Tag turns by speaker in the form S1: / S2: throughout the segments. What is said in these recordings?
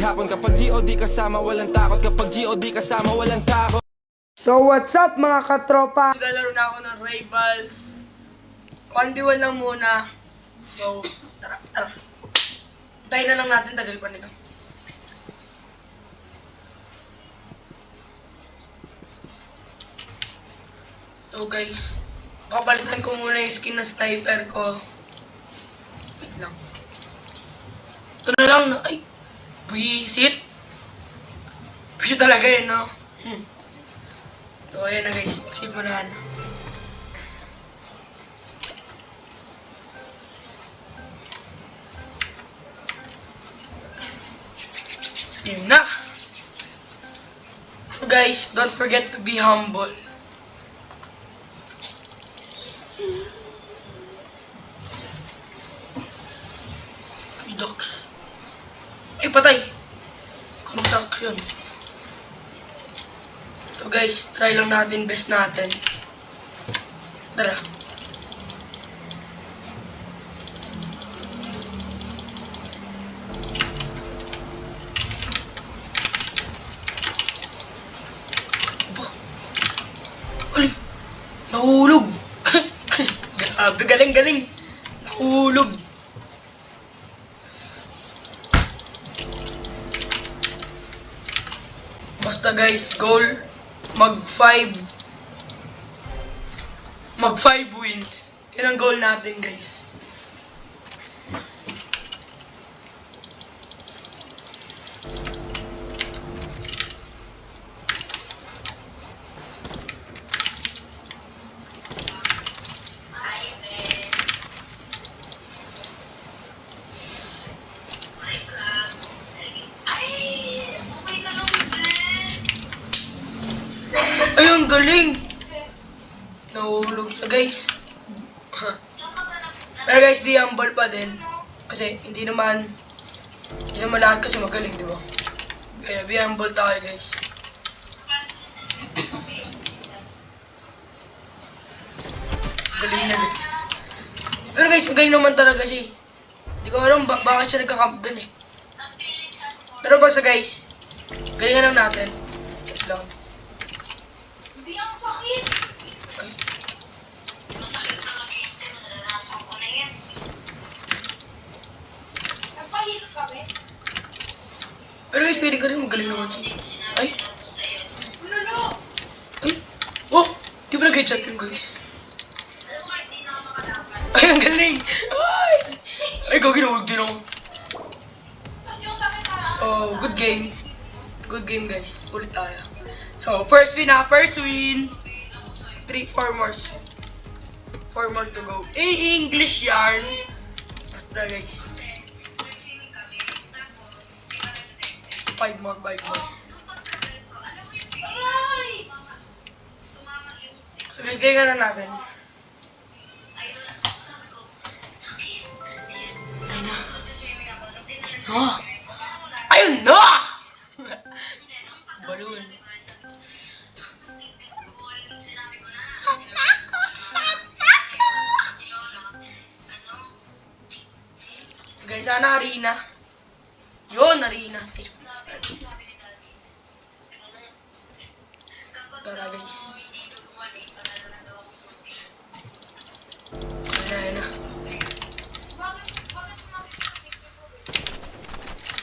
S1: maghapon. Kapag GOD kasama walang takot. Kapag GOD kasama walang takot.
S2: So what's up mga katropa?
S3: Naglalaro na ako ng Rivals. 1v1 lang muna. So, tara. Tayo na lang natin, tagal pa nito. So guys, papalitan ko muna yung skin ng sniper ko. Wait lang. Ito na lang, ay, buisit. Buisit talaga yun, no? So, ayan na guys, magsimulan. Yun na. So guys, don't forget to be humble. Ay, dogs. Ay, patay. Contact yun. So guys, try lang natin, best natin. Tara. Ay, nahulog. Grabe, galing. Nahulog. Basta guys, goal mag 5 wins. Yan ang goal natin guys. Ayun, galing! Nahulog siya, guys. Pero guys, be humble pa din. Kasi, hindi naman lahat kasi magaling, di ba? Kaya, be humble tayo, guys. Galing na, guys. Pero guys, magaling naman talaga siya. Hindi ko alam bakit siya nagka-camp dun eh. Pero basta guys, galingan lang natin. Wait lang.
S4: Hindi ang sakit.
S3: Ay.
S4: Masakit talaga yung naranasan ko na yan. Nagpahilot kami?
S3: Pero guys, pwede ka rin magaling naman siya. Ay.
S4: Lolo!
S3: Ay. Oh! Di ba nag-headshot yun guys?
S4: Alam mo, hindi na ako makalaban.
S3: Ay, ang galing! Ay! Ay, ginawag din ako.
S4: Tapos yung sakit na
S3: So, good game. Good game guys. Ulit tayo. So, first win na. First win. 4 more. 4 more to go. English yarn. Basta guys. 5 more.
S4: Aray!
S3: So, galingan na natin. Oh! Ayun na! Balloon. Guys, sana arena. Yun, arena. Tara guys. Ayun na.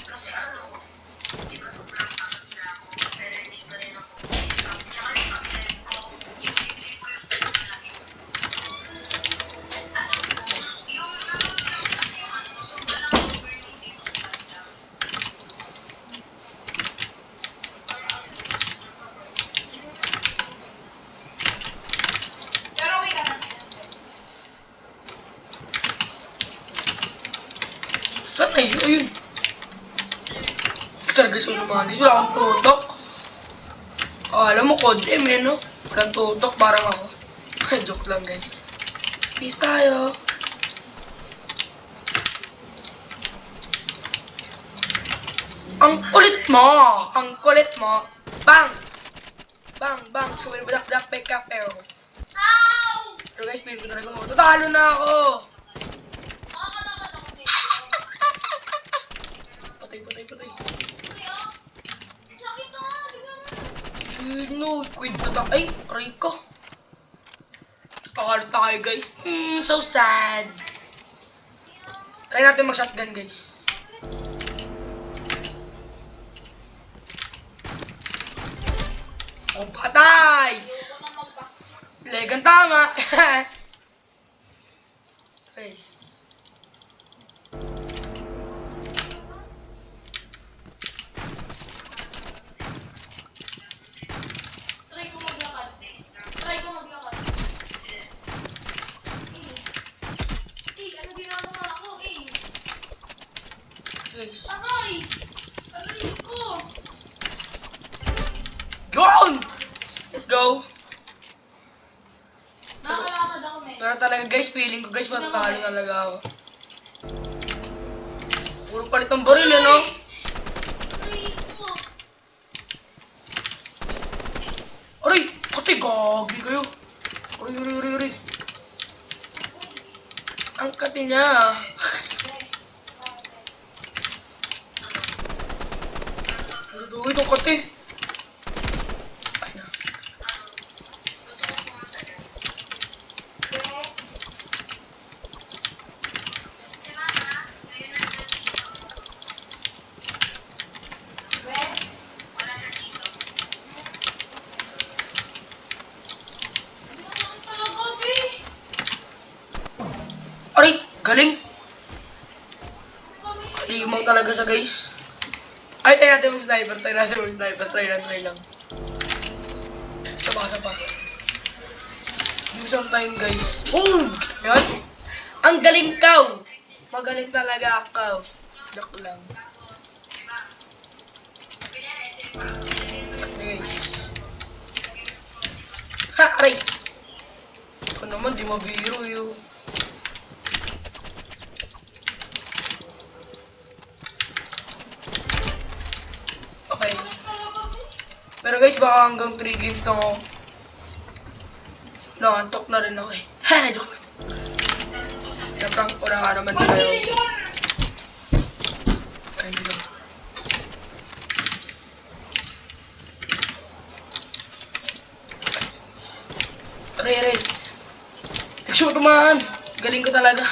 S4: Kasi ano, di ba sobrang takot na ako, pero hindi pa rin ako. Tsaka yung pag-live ko, i-click ko yung malaki. Ano, yung kasi yung ano, sobrang over yung dito sa kanya. Pero wait ka na.
S3: Saan na yun? Ayun. Talaga sa lumanis. Wala akong tutok. Oh, alam mo, code M eh, no? Walang tutok, parang ako. Joke lang, guys. Peace tayo. Ang kulit mo! Ang kulit mo! Bang! Bang! Kumil ba dak peka pero.
S4: Ow!
S3: Pero guys, pili ko talaga mo. Tatalo na ako!
S4: Nakakatakot ako, babe.
S3: Patay. No, quit na tayo. Ay, aray ko. Takal tayo, guys. So sad. Try natin mag-shotgun, guys. Oh, patay! Legan tama. Trace.
S4: Try ko maglakad, please. Try ko maglakad. Ano ginagawa ako,
S3: Trace.
S4: Aray! Aray ko!
S3: Gone! Let's go!
S4: Nakakalakad ako, men.
S3: Pero talaga guys, feeling ko guys, matatalo talaga ako. Puro palit ng baril, no?
S4: Aray ko!
S3: Aray! Kati, gagi kayo. Aray, aray, aray, aray. Ang kati niya. Aray, itong kati. Ay na.
S4: Si Mama, ayun na dito. Wala siya dito. Ano talaga, be?
S3: Aray! Galing! Limang talaga siya guys. Ay, try natin mag-sniper. Try lang. Sapa. Give some time guys. Boom! Yan. Ang galing ka! Magaling talaga ako. Joke lang. Okay guys. Ha! Aray! Ako naman, di mabiro yun. Okay. Pero guys, baka hanggang 3 games lang ako. Nakantok na rin ako eh. Ha! Joke lang. Naprank ko na nga naman kayo. Ay, hindi lang. Aray. Nag-shoot naman. Galing ko talaga.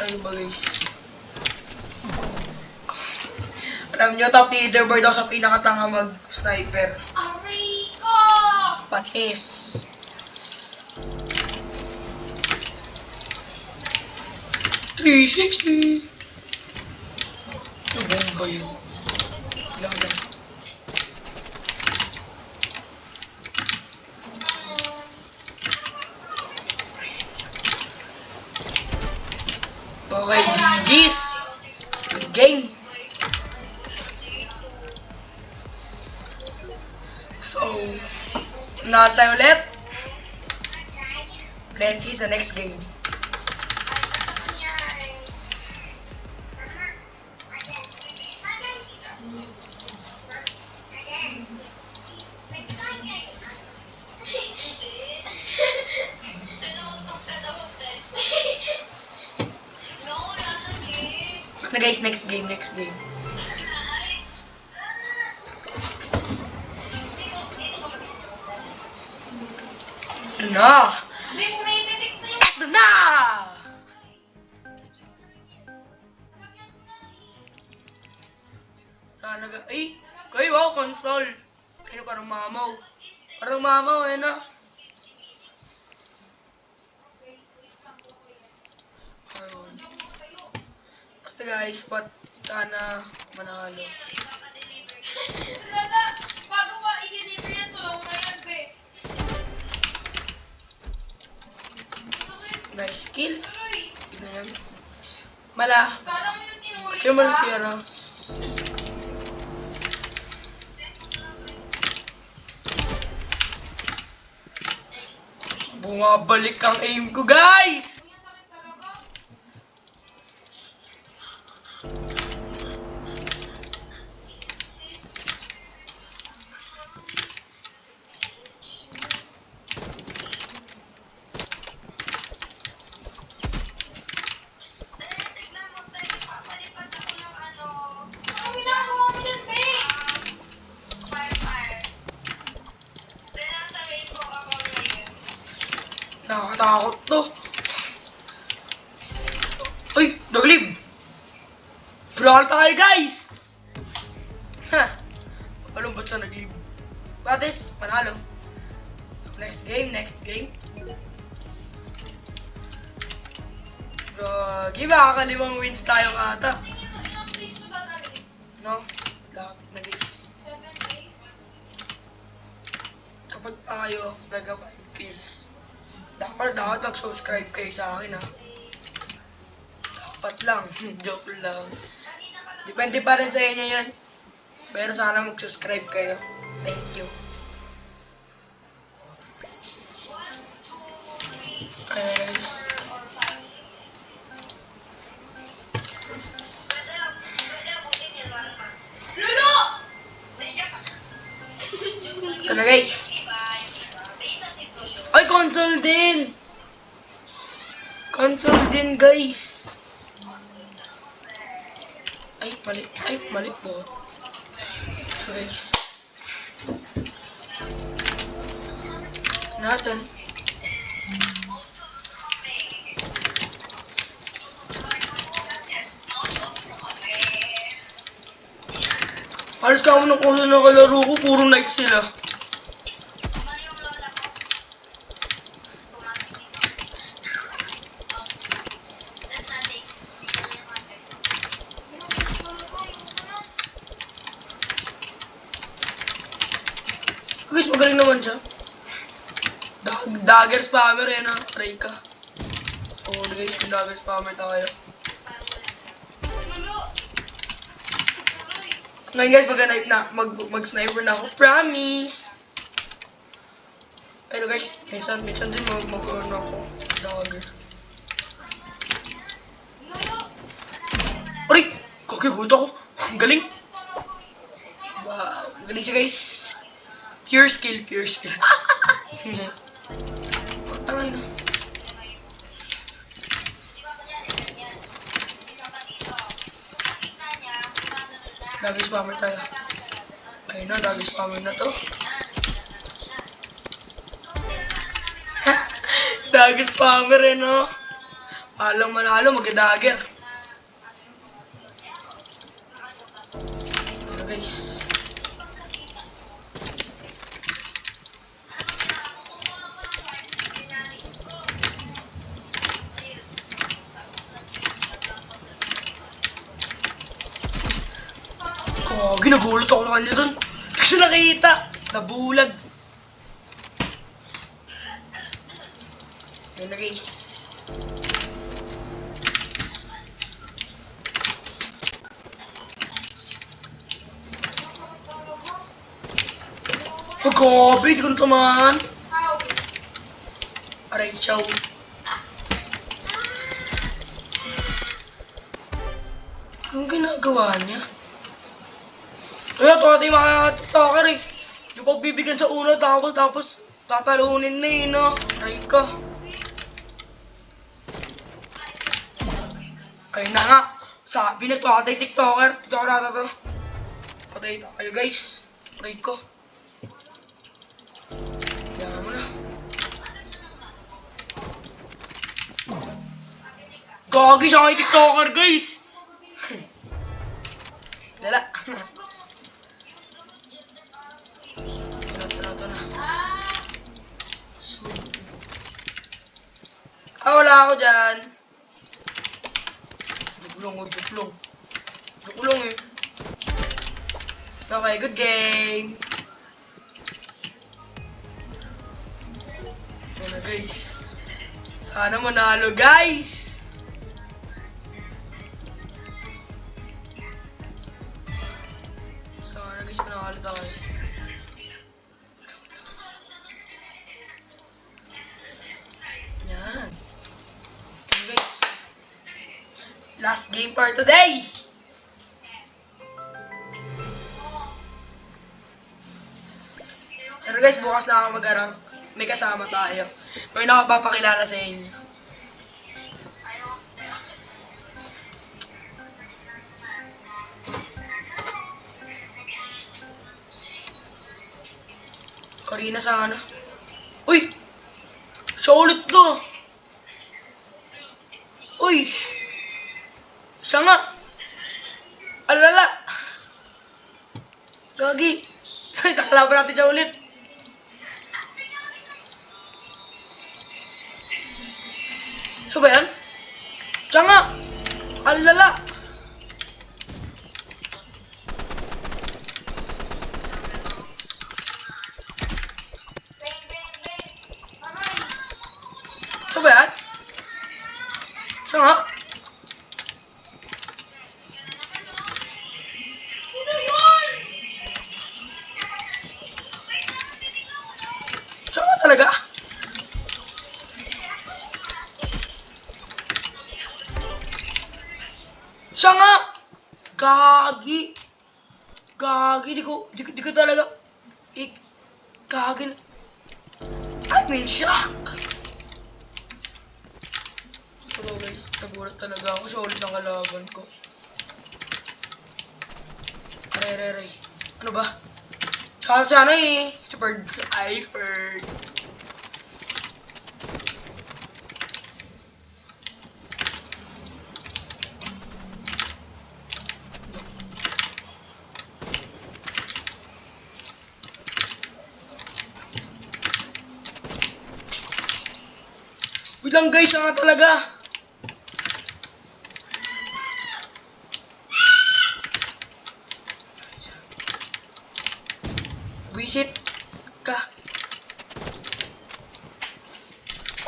S3: Ayun ba guys? Alam nyo, top leaderboard ako sa pinakatanga mag-sniper.
S4: Aray ko!
S3: Panis. $360. Ano bomba yun? Laban. Okay, GG's. Good game. So, na tayo ulit. Let's see sa next game. Na guys, next game. Ito na!
S4: Hindi, pumipitik na yun.
S3: Ito na! Sana ga... Ay! Ay, wow, console! Ayun, parang mamaw. Eh, na. Ayun. Basta guys, sana manalo.
S4: Lala, bago pa i-deliver yan, tulong na yan, be.
S3: Nice kill.
S4: Aray,
S3: Tignan yan. Mala.
S4: kala mo yung tinuli
S3: Kaya man
S4: ka?
S3: si ano. Bumabalik ang aim ko, guys!
S4: Yan, sakit talaga. Tignan mo tayo, papalipad ako ng ano. Anong ginagawa mo dyan, be?
S3: Takot to. Ay, naglib. Brawl tayo, guys. Ha. Alam ba't siya naglib? Batis, panalo. So, next game. Gagi, makakalimang wins tayo ata. No? Lapit na guys. Kapag tayo nag 5 kills, dapat mag-subscribe kayo sa akin ha. Dapat lang. Joke lang. Depende pa rin sa inyo yan. Pero sana mag-subscribe kayo. Thank you. Guys. Ito na guys. Ay, console din. Console din guys. Ay, mali po. So guys. Natin. Alas ka mo ng console na kalaro ko, puro knife sila. Guys, magaling naman siya. Dagger spammer yan ha. Try ka. Oo guys, dagger spammer tayo. Ngayon guys, mag-sniper na ako. Promise! Ayun guys, minsan din mag-ano ako. Dagger. Aray! Kakigot ako. Ang galing! Wow, ang galing siya guys. Pure skill. Tangay na. Dagger spammer tayo. Ayun na, dagger spammer na to. Dagger spammer eh, no? Alang manalo, mag-dagger. Ano guys? Ginagulat ako na kanya dun. Kasi nakita. Nabulag. Yan na guys. Oh, gabi. Di ko natamaan. Aray, chow. Anong ginagawa niya? Kaya ito ating mga tiktoker eh. Yung pagbibigyan sa una tapos tatalunin na eh, no? Try ka. Ayun na nga. Sabi na ito ating tiktoker. Tiktoker na ito. Patay tayo guys. Try ko. Kaya mo na. Gagi siya kay tiktoker guys. Dala. Wala ako dyan. Jukulong eh. Okay, good game. Ito na guys. Sana manalo guys. Sana guys manalo tayo. Yan. Guys, last game for today. Pero guys, bukas na ako mag-rank. May kasama tayo. May nakapapakilala sa inyo. Karina sana. Uy! Siya ulit to. Uy! Siya nga! Alala! Gagi! Kakalaban natin siya ulit. Siya ba yan? Siya nga! Alala! Siya ba yan? Siya nga?
S4: Sino yun?
S3: Siya nga talaga? Siya nga! Gagi! Gagi, di ko talaga... Gagi na... I'm in shock! Hello guys, nagulat talaga ako sa ulit ng kalaban ko. Aray. Ano ba? Sana eh. Super hyper. Bilang guys, siya nga talaga. Visit ka.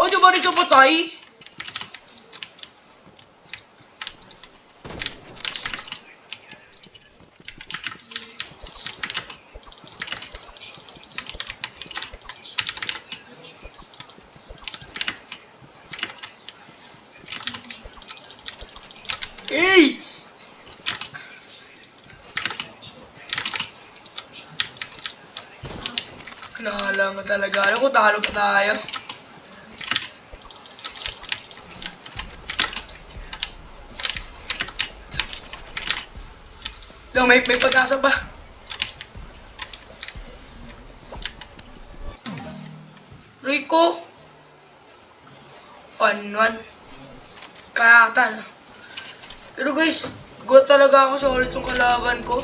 S3: Oh, di ba rin siya patay? Hey! Nahala nga talaga. Alam ko, talo pa tayo. Lang, may pag-asa pa. Rico. 1-1. Kayatan. Pero guys, gulat talaga ako sa ulit yung kalaban ko.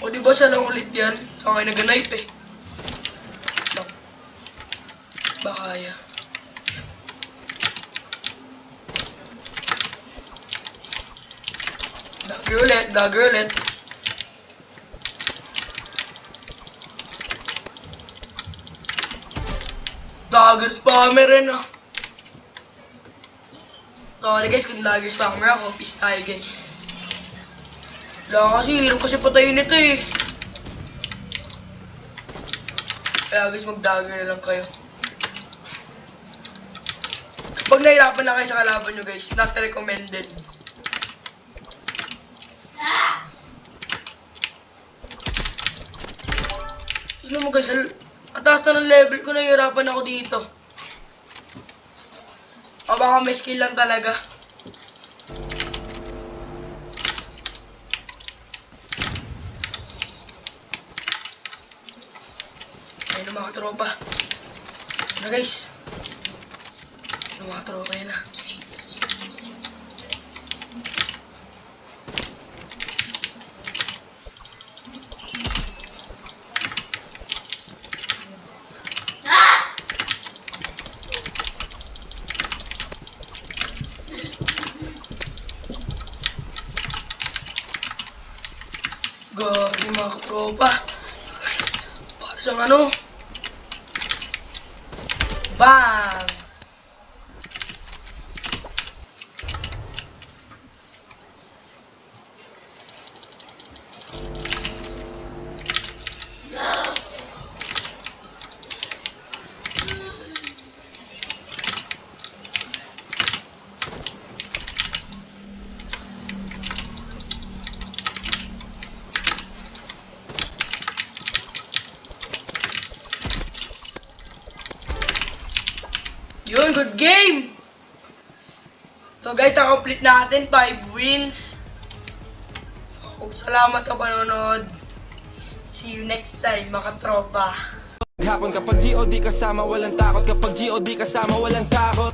S3: O diba siya lang ulit yan? Saka kayo nag-knife eh. Lang. Bakaya. Dagger ulit. Dagger spammer rin ah. Sorry guys, kung dagger spammer ako, peace tayo guys. Wala kasi, hirap kasi patayin ito eh. Kaya guys, mag-dagger na lang kayo. Pag nahirapan na kayo sa kalaban nyo guys, not recommended. Sino mo guys, ang taas na ng level ko, nahihirapan ako dito. O baka may skill lang talaga. Ayun ang mga tropa. Ano guys? Ano mga tropa yun ah. Gagi mga katropa. Para siyang ano? Bang! Yun, good game! So guys, na-complete natin 5 wins. So, Salamat sa panonood. See you next time, mga katropa.
S1: Hapon kapag GOD kasama walang takot. Kapag GOD kasama walang takot.